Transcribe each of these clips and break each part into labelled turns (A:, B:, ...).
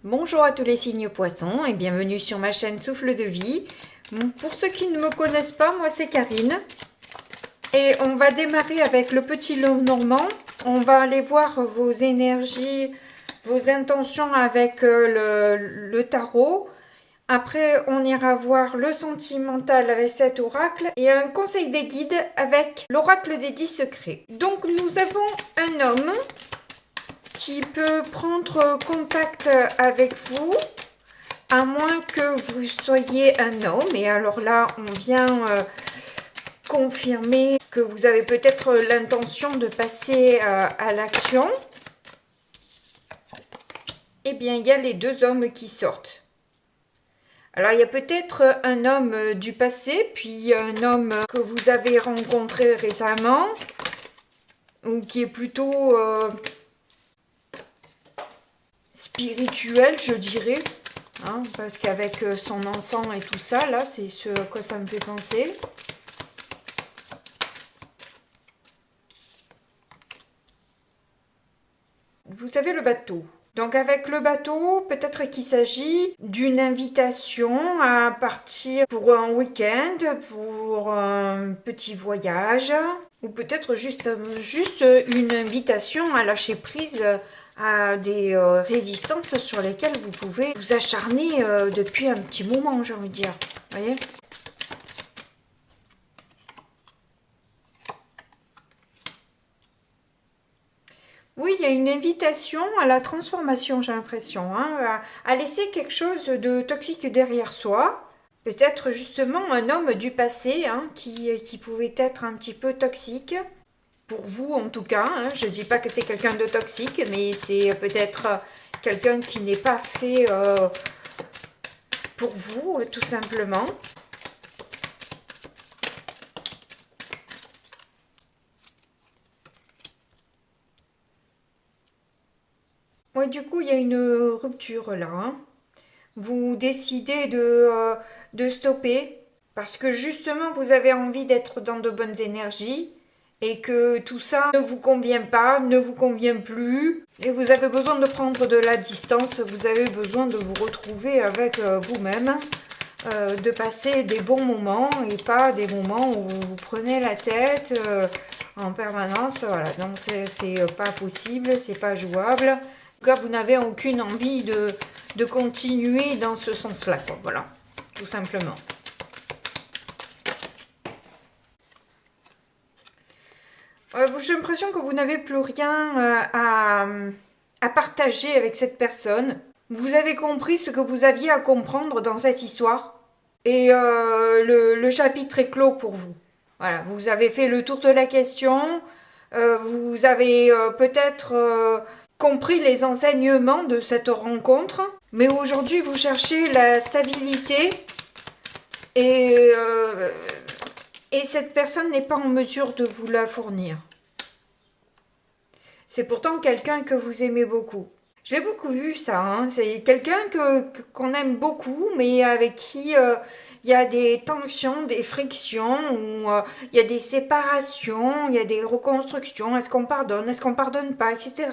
A: Bonjour à tous les signes poissons et bienvenue sur ma chaîne Souffle de Vie. Pour ceux qui ne me connaissent pas, moi c'est Karine. Et on va démarrer avec le petit lot normand. On va aller voir vos énergies, vos intentions avec le tarot. Après, on ira voir le sentimental avec cet oracle et un conseil des guides avec l'oracle des 10 secrets. Donc nous avons un homme qui peut prendre contact avec vous, à moins que vous soyez un homme. Et alors là, on vient confirmer que vous avez peut-être l'intention de passer à l'action. Eh bien, il y a les deux hommes qui sortent. Alors, il y a peut-être un homme du passé, puis un homme que vous avez rencontré récemment, ou qui est plutôt spirituel, je dirais, hein, parce qu'avec son encens et tout ça, là, c'est ce à quoi ça me fait penser. Vous avez le bateau. Donc avec le bateau, peut-être qu'il s'agit d'une invitation à partir pour un week-end, pour un petit voyage, ou peut-être juste une invitation à lâcher prise à des résistances sur lesquelles vous pouvez vous acharner depuis un petit moment, j'ai envie de dire. Vous voyez ? Oui, il y a une invitation à la transformation, j'ai l'impression, hein, à laisser quelque chose de toxique derrière soi. Peut-être justement un homme du passé hein, qui pouvait être un petit peu toxique. Pour vous en tout cas, hein. Je ne dis pas que c'est quelqu'un de toxique, mais c'est peut-être quelqu'un qui n'est pas fait pour vous, tout simplement. Ouais, du coup, il y a une rupture là. Hein. Vous décidez de stopper parce que justement, vous avez envie d'être dans de bonnes énergies et que tout ça ne vous convient pas, ne vous convient plus et vous avez besoin de prendre de la distance, vous avez besoin de vous retrouver avec vous-même, de passer des bons moments et pas des moments où vous prenez la tête en permanence. Voilà, donc c'est pas possible, c'est pas jouable. En tout cas, vous n'avez aucune envie de continuer dans ce sens-là, quoi. Voilà, tout simplement. J'ai l'impression que vous n'avez plus rien à partager avec cette personne. Vous avez compris ce que vous aviez à comprendre dans cette histoire. Et le chapitre est clos pour vous. Voilà, vous avez fait le tour de la question. Vous avez peut-être compris les enseignements de cette rencontre. Mais aujourd'hui, vous cherchez la stabilité. Et cette personne n'est pas en mesure de vous la fournir. C'est pourtant quelqu'un que vous aimez beaucoup. J'ai beaucoup eu ça, hein. C'est quelqu'un qu'on aime beaucoup, mais avec qui il y a des tensions, des frictions, ou il y a des séparations, il y a des reconstructions, est-ce qu'on pardonne pas, etc.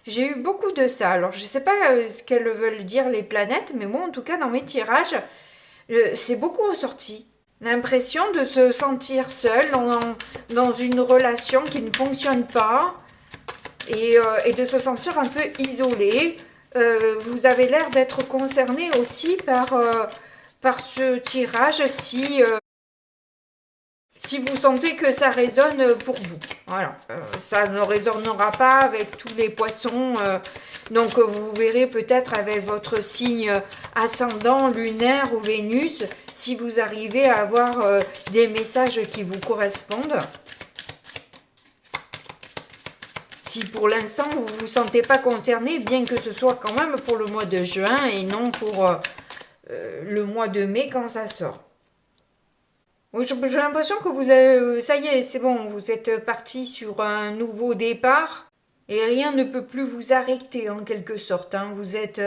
A: J'ai eu beaucoup de ça. Alors je ne sais pas ce qu'elles veulent dire les planètes, mais moi en tout cas dans mes tirages, c'est beaucoup ressorti. L'impression de se sentir seul dans une relation qui ne fonctionne pas et de se sentir un peu isolé. Vous avez l'air d'être concerné aussi par ce tirage si vous sentez que ça résonne pour vous. Voilà, ça ne résonnera pas avec tous les poissons. Donc vous verrez peut-être avec votre signe ascendant, lunaire ou Vénus, si vous arrivez à avoir des messages qui vous correspondent. Si pour l'instant vous ne vous sentez pas concerné, bien que ce soit quand même pour le mois de juin et non pour le mois de mai quand ça sort. J'ai l'impression que vous avez, ça y est, c'est bon, vous êtes parti sur un nouveau départ et rien ne peut plus vous arrêter en quelque sorte. Hein. Vous êtes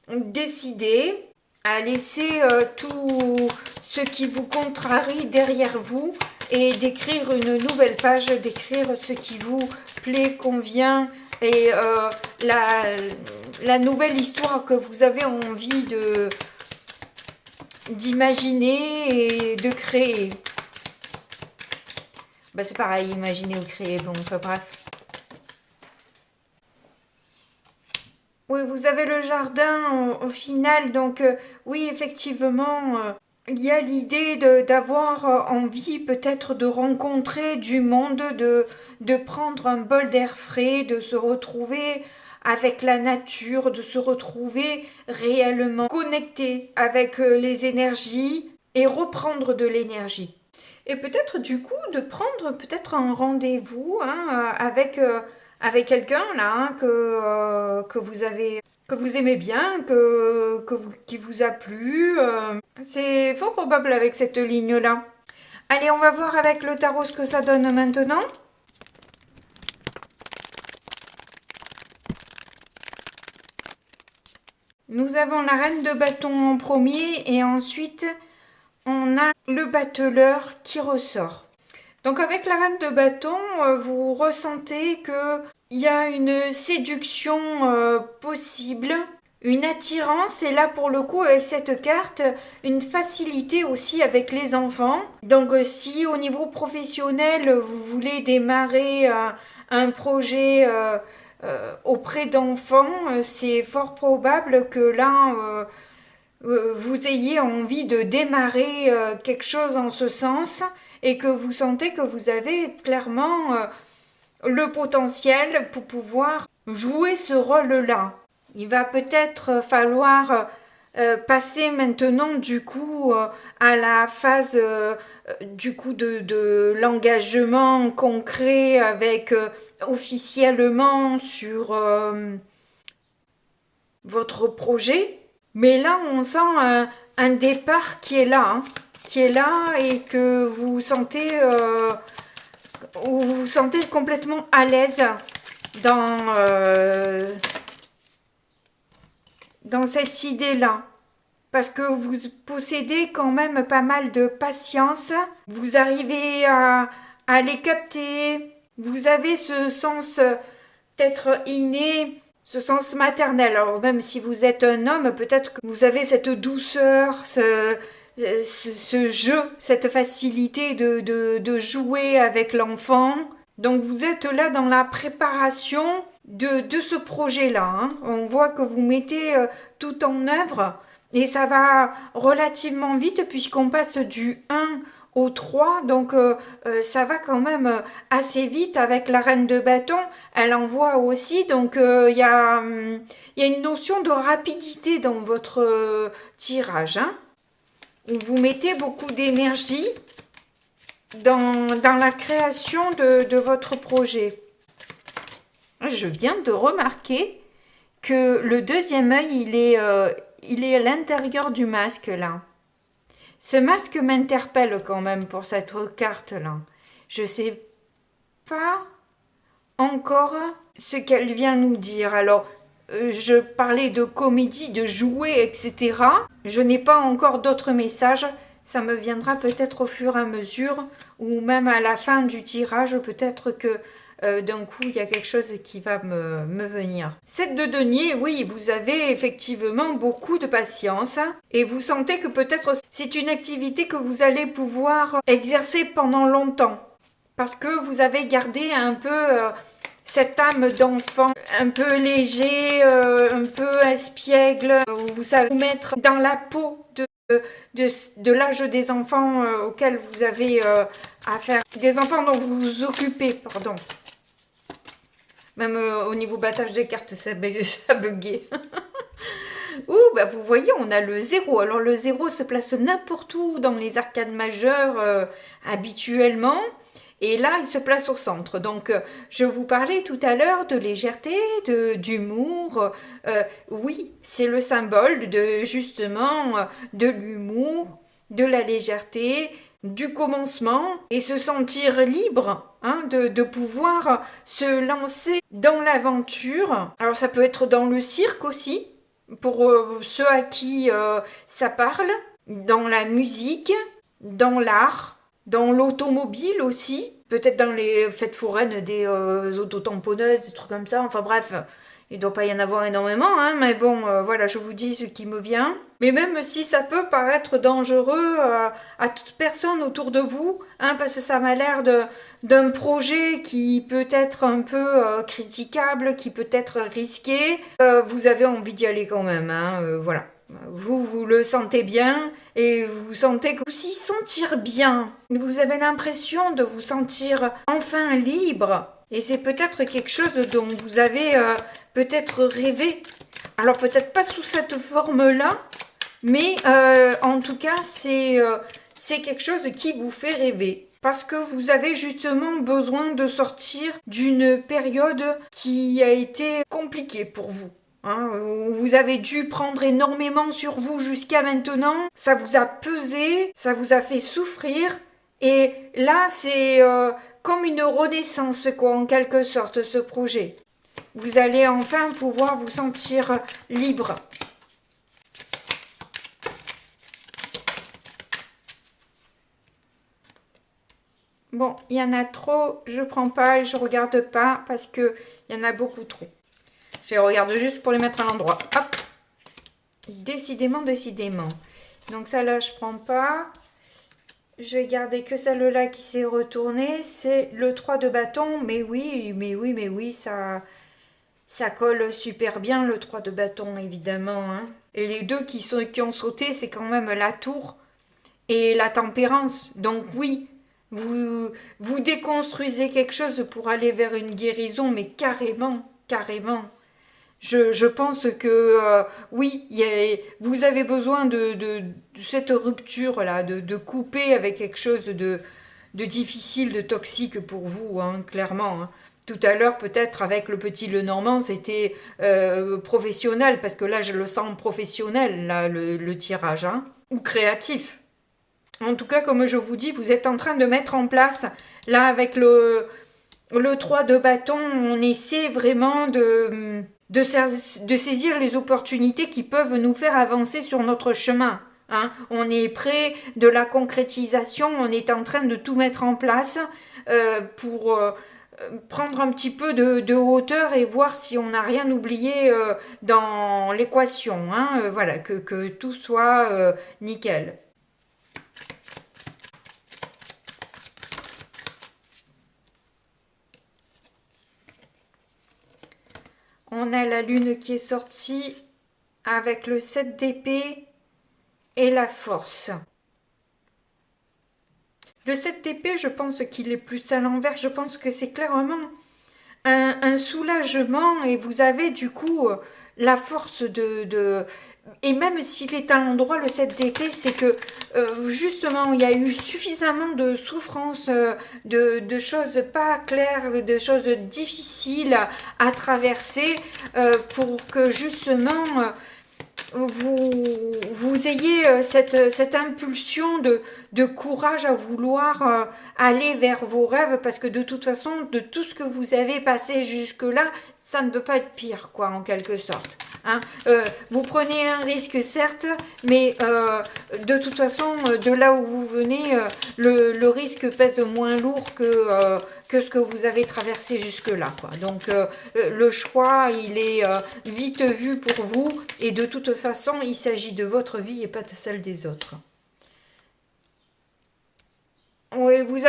A: décidé à laisser tout ce qui vous contrarie derrière vous et d'écrire une nouvelle page, d'écrire ce qui vous plaît, convient, et la, la nouvelle histoire que vous avez envie d'imaginer et de créer. Bah, c'est pareil, imaginer ou créer, bon, enfin bref. Oui, vous avez le jardin au final, donc oui, effectivement, il y a l'idée d'avoir envie peut-être de rencontrer du monde, de prendre un bol d'air frais, de se retrouver avec la nature, de se retrouver réellement connecté avec les énergies et reprendre de l'énergie. Et peut-être du coup de prendre peut-être un rendez-vous hein, avec quelqu'un là hein, que vous avez que vous aimez bien, qui vous a plu. C'est fort probable avec cette ligne-là. Allez, on va voir avec le tarot ce que ça donne maintenant. Nous avons la reine de bâton en premier et ensuite on a le battleur qui ressort. Donc avec la reine de bâton, vous ressentez que il y a une séduction possible, une attirance et là pour le coup avec cette carte, une facilité aussi avec les enfants. Donc si au niveau professionnel vous voulez démarrer un projet auprès d'enfants, c'est fort probable que là vous ayez envie de démarrer quelque chose en ce sens et que vous sentez que vous avez clairement le potentiel pour pouvoir jouer ce rôle-là. Il va peut-être falloir passer maintenant du coup à la phase du coup de l'engagement concret avec officiellement sur votre projet. Mais là, on sent un départ qui est là, hein, qui est là et que vous vous sentez complètement à l'aise dans cette idée-là. Parce que vous possédez quand même pas mal de patience, vous arrivez à les capter, vous avez ce sens peut-être inné, ce sens maternel. Alors même si vous êtes un homme, peut-être que vous avez cette douceur, ce jeu, cette facilité de jouer avec l'enfant. Donc vous êtes là dans la préparation de ce projet-là. Hein. On voit que vous mettez tout en œuvre et ça va relativement vite puisqu'on passe du 1 au 3. Donc ça va quand même assez vite avec la reine de bâton. Elle en voit aussi. Donc il y a une notion de rapidité dans votre tirage. Hein. Vous mettez beaucoup d'énergie dans la création de votre projet. Je viens de remarquer que le deuxième œil, il est à l'intérieur du masque, là. Ce masque m'interpelle quand même pour cette carte-là. Je ne sais pas encore ce qu'elle vient nous dire. Alors, je parlais de comédie, de jouer, etc. Je n'ai pas encore d'autres messages. Ça me viendra peut-être au fur et à mesure ou même à la fin du tirage, peut-être que d'un coup, il y a quelque chose qui va me venir. 7 de denier, oui, vous avez effectivement beaucoup de patience et vous sentez que peut-être c'est une activité que vous allez pouvoir exercer pendant longtemps parce que vous avez gardé un peu cette âme d'enfant, un peu léger, un peu espiègle. Vous savez vous mettre dans la peau de l'âge des enfants auxquels vous avez affaire, des enfants dont vous vous occupez, pardon. Même au niveau battage des cartes, ça buguait. Ouh, bah vous voyez, on a le 0. Alors le 0 se place n'importe où dans les arcades majeures habituellement. Et là, il se place au centre. Donc, je vous parlais tout à l'heure de légèreté, d'humour. Oui, c'est le symbole de justement de l'humour, de la légèreté, du commencement et se sentir libre hein, de pouvoir se lancer dans l'aventure. Alors, ça peut être dans le cirque aussi, pour ceux à qui ça parle, dans la musique, dans l'art, dans l'automobile aussi. Peut-être dans les fêtes foraines des autotamponneuses, des trucs comme ça. Enfin bref, il ne doit pas y en avoir énormément, hein, mais bon, voilà, je vous dis ce qui me vient. Mais même si ça peut paraître dangereux à toute personne autour de vous, hein, parce que ça m'a l'air d'un projet qui peut être un peu critiquable, qui peut être risqué, vous avez envie d'y aller quand même, hein, voilà. Vous le sentez bien et vous sentez que vous y sentir bien. Vous avez l'impression de vous sentir enfin libre. Et c'est peut-être quelque chose dont vous avez peut-être rêvé. Alors peut-être pas sous cette forme-là, mais en tout cas c'est quelque chose qui vous fait rêver. Parce que vous avez justement besoin de sortir d'une période qui a été compliquée pour vous. Hein, vous avez dû prendre énormément sur vous jusqu'à maintenant, ça vous a pesé, ça vous a fait souffrir, et là c'est comme une renaissance quoi, en quelque sorte ce projet. Vous allez enfin pouvoir vous sentir libre. Bon, il y en a trop, je prends pas et je regarde pas parce que il y en a beaucoup trop. Je regarde juste pour les mettre à l'endroit. Hop. Décidément, décidément. Donc ça là, je prends pas. Je vais garder que celle-là qui s'est retournée. C'est le 3 de bâton. Mais oui, ça colle super bien le 3 de bâton, évidemment. Hein. Et les deux qui ont sauté, c'est quand même la tour et la tempérance. Donc oui, vous déconstruisez quelque chose pour aller vers une guérison, mais carrément, carrément. Je pense que oui, vous avez besoin de cette rupture-là, de couper avec quelque chose de difficile, de toxique pour vous, hein, clairement. Hein. Tout à l'heure, peut-être avec le petit Lenormand, c'était professionnel, parce que là, je le sens professionnel, là, le tirage, hein, ou créatif. En tout cas, comme je vous dis, vous êtes en train de mettre en place, là, avec le 3 de bâton, on essaie vraiment de saisir les opportunités qui peuvent nous faire avancer sur notre chemin. Hein. On est près de la concrétisation, on est en train de tout mettre en place pour prendre un petit peu de hauteur et voir si on n'a rien oublié dans l'équation. Hein. Voilà, que tout soit nickel. On a la lune qui est sortie avec le 7 d'épée et la force. Le 7 d'épée, je pense qu'il est plus à l'envers. Je pense que c'est clairement un soulagement et vous avez du coup la force Et même s'il est à l'endroit, le 7 d'épée, c'est que justement, il y a eu suffisamment de souffrances, de choses pas claires, de choses difficiles à traverser pour que justement vous ayez cette impulsion de courage à vouloir aller vers vos rêves parce que de toute façon, de tout ce que vous avez passé jusque-là, ça ne peut pas être pire, quoi, en quelque sorte. Hein. Vous prenez un risque, certes, mais de toute façon, de là où vous venez, le risque pèse moins lourd que ce que vous avez traversé jusque-là. Quoi. Donc, le choix, il est vite vu pour vous, et de toute façon, il s'agit de votre vie et pas de celle des autres. Oui, vous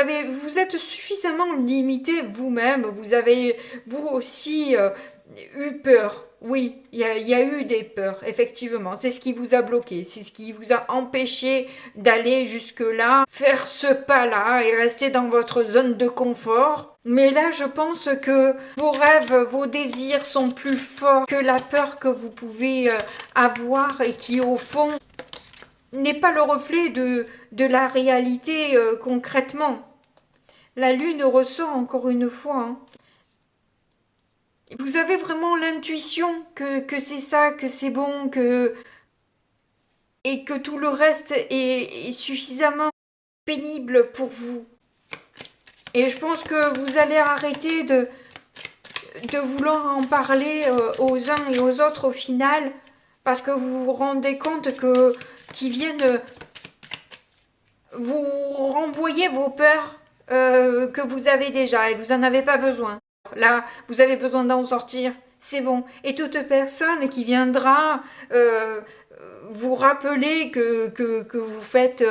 A: êtes suffisamment limité vous-même, vous avez vous aussi eu peur. Oui, il y a eu des peurs, effectivement. C'est ce qui vous a bloqué, c'est ce qui vous a empêché d'aller jusque-là, faire ce pas-là et rester dans votre zone de confort. Mais là, je pense que vos rêves, vos désirs sont plus forts que la peur que vous pouvez avoir et qui, au fond, n'est pas le reflet de la réalité concrètement. La lune ressort encore une fois. Hein. Vous avez vraiment l'intuition que c'est ça, que c'est bon, et que tout le reste est suffisamment pénible pour vous. Et je pense que vous allez arrêter de vouloir en parler aux uns et aux autres au final, parce que vous vous rendez compte qu'ils viennent vous renvoyer vos peurs que vous avez déjà et vous n'en avez pas besoin. Là, vous avez besoin d'en sortir, c'est bon. Et toute personne qui viendra vous rappeler que vous faites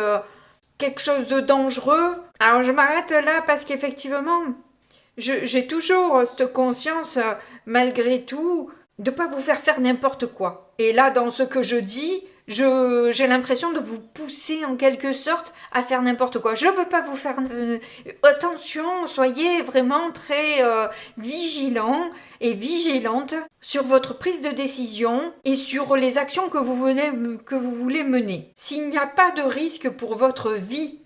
A: quelque chose de dangereux. Alors je m'arrête là parce qu'effectivement, j'ai toujours cette conscience, malgré tout, de ne pas vous faire n'importe quoi. Et là, dans ce que je dis, j'ai l'impression de vous pousser en quelque sorte à faire n'importe quoi. Je ne veux pas vous faire... attention, soyez vraiment très vigilants et vigilantes sur votre prise de décision et sur les actions que vous voulez mener. S'il n'y a pas de risque pour votre vie,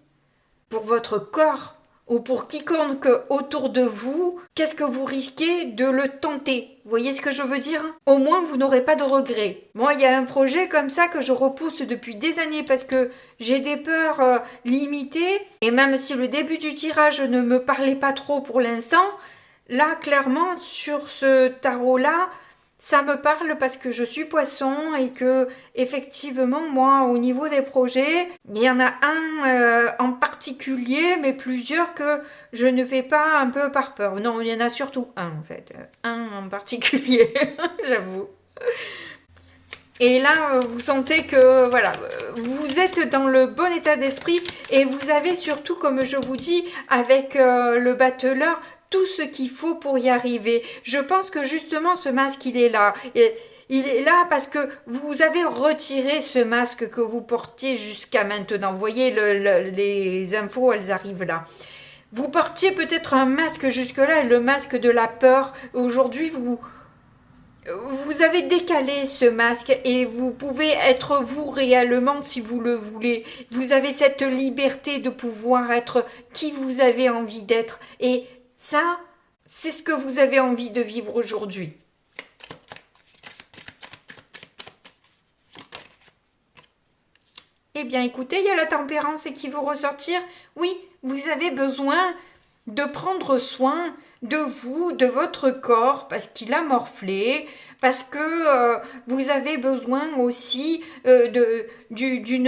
A: pour votre corps, ou pour quiconque autour de vous, qu'est-ce que vous risquez de le tenter? Vous voyez ce que je veux dire? Au moins, vous n'aurez pas de regrets. Moi, il y a un projet comme ça que je repousse depuis des années parce que j'ai des peurs limitées. Et même si le début du tirage ne me parlait pas trop pour l'instant, là, clairement, sur ce tarot-là, ça me parle parce que je suis poisson et que, effectivement, moi, au niveau des projets, il y en a un en particulier, mais plusieurs que je ne fais pas un peu par peur. Non, il y en a surtout un, en fait. Un en particulier, j'avoue. Et là, vous sentez que, voilà, vous êtes dans le bon état d'esprit et vous avez surtout, comme je vous dis, avec le battleur, tout ce qu'il faut pour y arriver. Je pense que justement, ce masque, il est là. Et il est là parce que vous avez retiré ce masque que vous portiez jusqu'à maintenant. Vous voyez, les infos, elles arrivent là. Vous portiez peut-être un masque jusque-là, le masque de la peur. Aujourd'hui, vous avez décalé ce masque et vous pouvez être vous réellement si vous le voulez. Vous avez cette liberté de pouvoir être qui vous avez envie d'être. Et ça, c'est ce que vous avez envie de vivre aujourd'hui. Eh bien, écoutez, il y a la tempérance qui vous ressortir. Oui, vous avez besoin de prendre soin de vous, de votre corps, parce qu'il a morflé, parce que vous avez besoin aussi d'une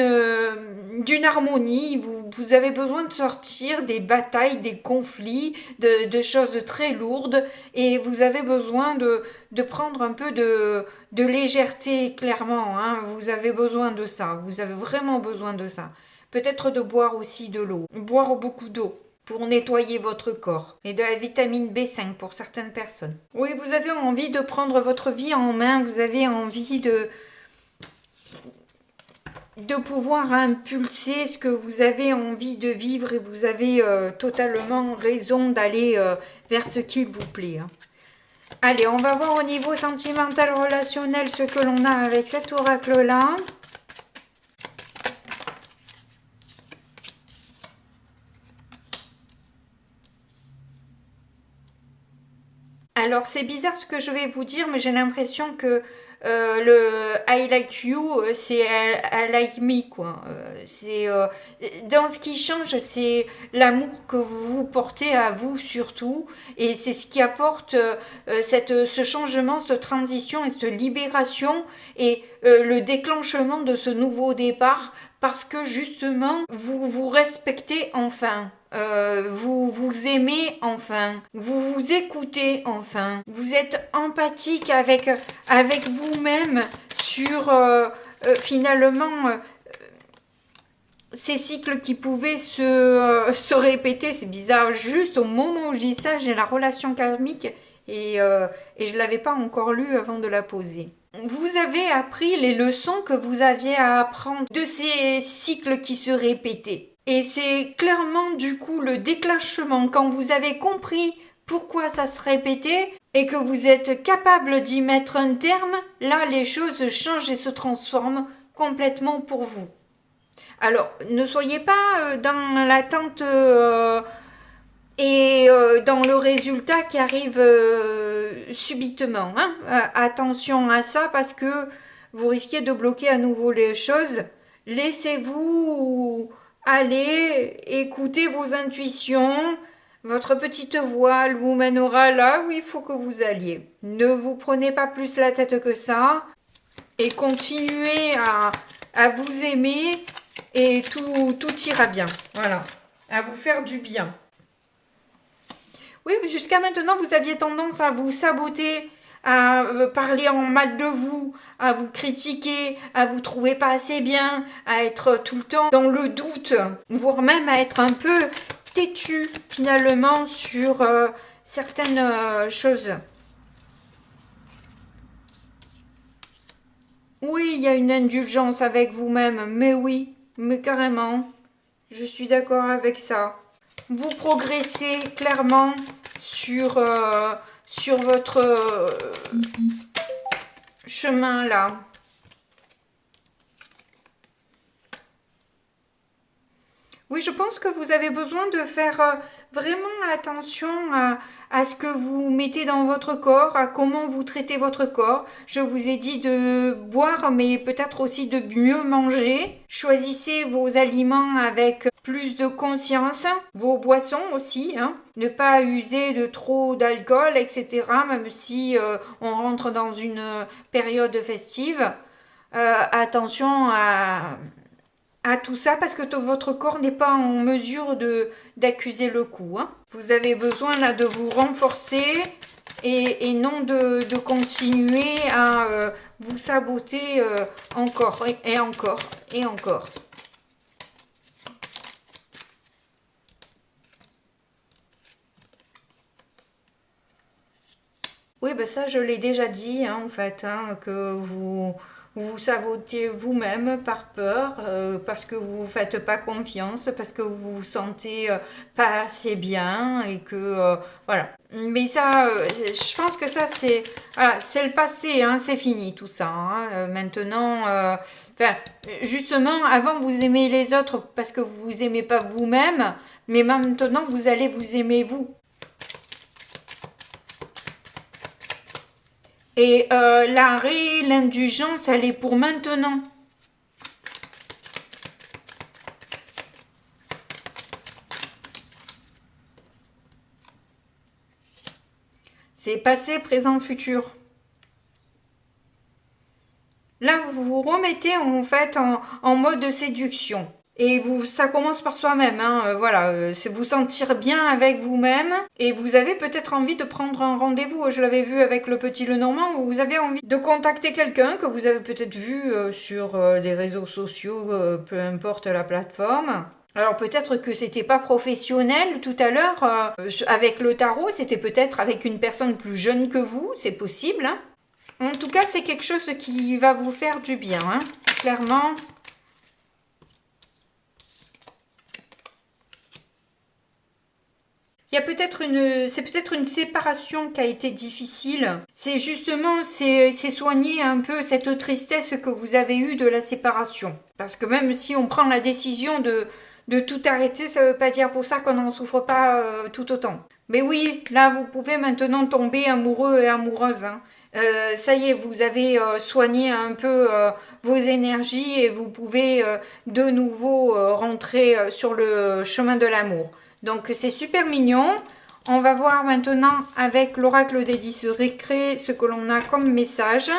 A: harmonie, vous avez besoin de sortir des batailles, des conflits, de choses très lourdes, et vous avez besoin de prendre un peu de légèreté, clairement, hein. Vous avez besoin de ça, vous avez vraiment besoin de ça. Peut-être de boire aussi de l'eau, boire beaucoup d'eau pour nettoyer votre corps et de la vitamine B5 pour certaines personnes. Oui, vous avez envie de prendre votre vie en main, vous avez envie de pouvoir impulser ce que vous avez envie de vivre et vous avez totalement raison d'aller vers ce qu'il vous plaît. Hein. Allez, on va voir au niveau sentimental, relationnel ce que l'on a avec cet oracle-là. Alors, c'est bizarre ce que je vais vous dire, mais j'ai l'impression que le I like you, c'est I like me, quoi. Dans ce qui change, c'est l'amour que vous portez à vous surtout, et c'est ce qui apporte ce changement, cette transition et cette libération, et le déclenchement de ce nouveau départ, parce que justement, vous vous respectez enfin. Vous vous aimez enfin, vous vous écoutez enfin, vous êtes empathique avec vous-même sur finalement ces cycles qui pouvaient se répéter. C'est bizarre, juste au moment où je dis ça, j'ai la relation karmique et je l'avais pas encore lue avant de la poser. Vous avez appris les leçons que vous aviez à apprendre de ces cycles qui se répétaient. Et c'est clairement du coup le déclenchement quand vous avez compris pourquoi ça se répétait et que vous êtes capable d'y mettre un terme, là les choses changent et se transforment complètement pour vous. Alors ne soyez pas dans l'attente et dans le résultat qui arrive subitement. Hein. Attention à ça parce que vous risquez de bloquer à nouveau les choses. Laissez-vous aller, écoutez vos intuitions. Votre petite voix vous mènera là où il faut que vous alliez. Ne vous prenez pas plus la tête que ça et continuez à vous aimer et tout ira bien. Voilà, à vous faire du bien. Oui, jusqu'à maintenant, vous aviez tendance à vous saboter, à parler en mal de vous, à vous critiquer, à vous trouver pas assez bien, à être tout le temps dans le doute, voire même à être un peu têtu finalement sur certaines choses. Oui, il y a une indulgence avec vous-même, mais oui, mais carrément, je suis d'accord avec ça. Vous progressez clairement sur, sur votre chemin là. Oui, je pense que vous avez besoin de faire vraiment attention à ce que vous mettez dans votre corps, à comment vous traitez votre corps. Je vous ai dit de boire, mais peut-être aussi de mieux manger. Choisissez vos aliments avec plus de conscience, vos boissons aussi, hein. Ne pas user de trop d'alcool, etc. Même si on rentre dans une période festive. Attention à tout ça parce que votre corps n'est pas en mesure d'accuser le coup, hein. Vous avez besoin là de vous renforcer et non de continuer à vous saboter encore et encore et encore. Oui, ben ça, je l'ai déjà dit, hein, en fait, hein, que vous sabotez vous-même par peur, parce que vous vous faites pas confiance, parce que vous vous sentez pas assez bien et que voilà. Mais ça, je pense que ça voilà, c'est le passé, hein, c'est fini tout ça, hein. Maintenant, enfin, justement, avant vous aimez les autres parce que vous vous aimez pas vous-même, mais maintenant vous allez vous aimer vous. Et l'arrêt, l'indulgence, elle est pour maintenant. C'est passé, présent, futur. Là, vous vous remettez en fait en mode séduction. Et ça commence par soi-même, hein, voilà, c'est vous sentir bien avec vous-même. Et vous avez peut-être envie de prendre un rendez-vous. Je l'avais vu avec le petit Lenormand. Vous avez envie de contacter quelqu'un que vous avez peut-être vu sur des réseaux sociaux, peu importe la plateforme. Alors peut-être que c'était pas professionnel tout à l'heure avec le tarot, c'était peut-être avec une personne plus jeune que vous, c'est possible, hein. En tout cas, c'est quelque chose qui va vous faire du bien, hein. Clairement. Il y a c'est peut-être une séparation qui a été difficile. C'est justement, c'est soigner un peu cette tristesse que vous avez eue de la séparation. Parce que même si on prend la décision de tout arrêter, ça ne veut pas dire pour ça qu'on n'en souffre pas tout autant. Mais oui, là, vous pouvez maintenant tomber amoureux et amoureuse, hein. Ça y est, vous avez soigné un peu vos énergies et vous pouvez de nouveau rentrer sur le chemin de l'amour. Donc c'est super mignon. On va voir maintenant avec l'oracle des 10 récré ce que l'on a comme message.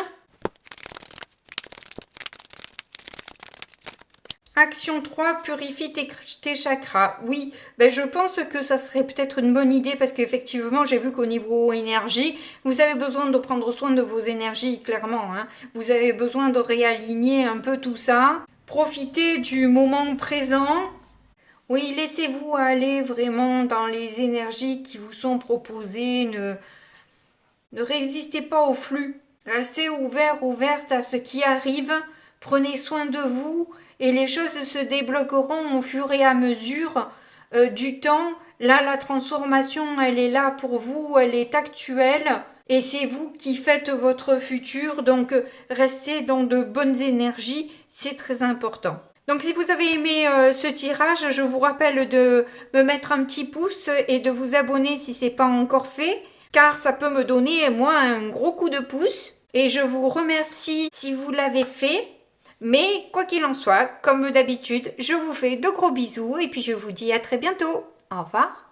A: Action 3, purifie tes chakras. Oui, ben je pense que ça serait peut-être une bonne idée parce qu'effectivement, j'ai vu qu'au niveau énergie, vous avez besoin de prendre soin de vos énergies, clairement, hein. Vous avez besoin de réaligner un peu tout ça. Profitez du moment présent. Oui, laissez-vous aller vraiment dans les énergies qui vous sont proposées. Ne résistez pas au flux. Restez ouvert, ouverte à ce qui arrive. Prenez soin de vous et les choses se débloqueront au fur et à mesure du temps. Là, la transformation, elle est là pour vous, elle est actuelle. Et c'est vous qui faites votre futur. Donc, restez dans de bonnes énergies. C'est très important. Donc si vous avez aimé ce tirage, je vous rappelle de me mettre un petit pouce et de vous abonner si ce n'est pas encore fait, car ça peut me donner moi un gros coup de pouce. Et je vous remercie si vous l'avez fait. Mais quoi qu'il en soit, comme d'habitude, je vous fais de gros bisous et puis je vous dis à très bientôt. Au revoir.